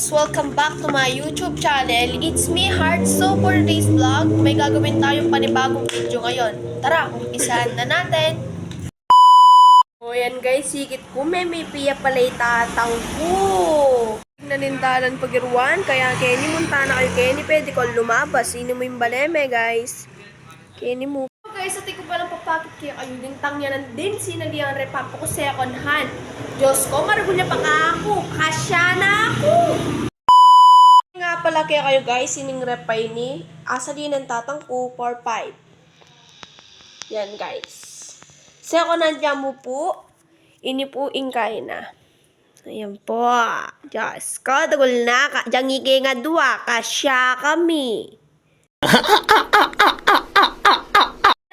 Welcome back to my YouTube channel. It's me, Heart. So for this vlog, may gagawin tayong panibagong video ngayon. Tara, umpisahan na natin. O yan guys, sigit ko may piya palay tataw ko. Nanindalan pagiruan, kaya Kenny Montana kayo Kenny, pwede ko lumabas. Sino mo yung baleme guys? Kenny mo. Guys, sa ko palang papakit kayo kayo din tangyanan din sinalihan repapo ko second hand. Diyos ko, maragulya pa ka ako. Kasya na ako. Nga pala kaya kayo guys, sining repay ni asa din ang tatang ko for 5. Yan guys. Second hand niya mo po, ini po ingkay na. Ayan po. Diyos ko, dagol na. Diyang ngigay nga dua, kasya kami.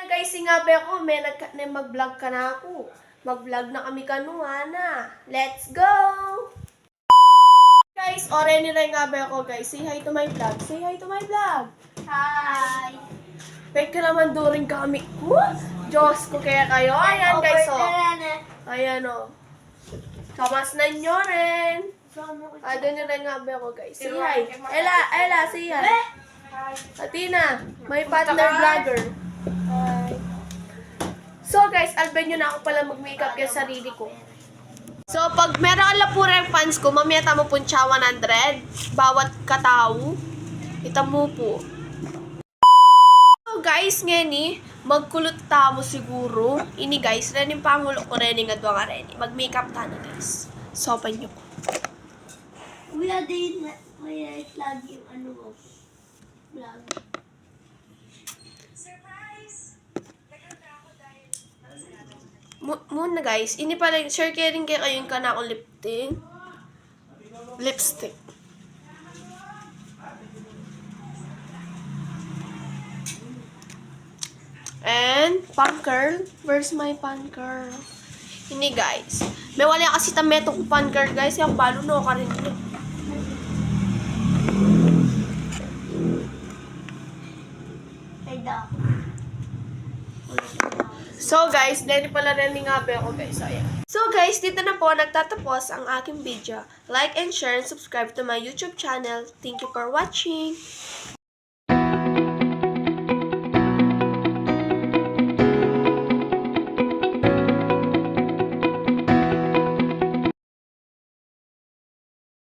Guys, singabi ako, may mag-vlog ka na ako. Mag-vlog na kami kanuha na. Let's go! Guys, already na nga ba ako guys. Say hi to my vlog. Say hi to my vlog. Hi! Pwede naman doon kami. Diyos ko kaya kayo. Ayan guys, oh. Ayan, oh. Kamas na nyo rin. Doon nyo rin nga ba ako guys. Say hi. Ella, say hi. Atina, my partner vlogger. Hi. So guys, alban nyo na ako pala mag-makeup yung sarili ko. So pag meron ala po rin fans ko, mamaya tamo po siya 100 bawat katao. Kita mo po. So guys, ngeni, magkulot tamo siguro. Ini guys, rin yung pangulo ko rin nga doon nga rin. Mag-makeup tayo guys. So, open nyo po. Kuya din, may lagi yung ano mo. Vlog. Muna guys, ini pala, share kayo rin kayo yung kanako lipstick. And, pan curl. Where's my pan curl? Ini guys. May wala kasi tameto ko pan curl guys. Yung balo no ka rin ito. So guys, dahil pala rin nga ba ako guys. So guys, dito na po nagtatapos ang aking video. Like and share and subscribe to my YouTube channel. Thank you for watching.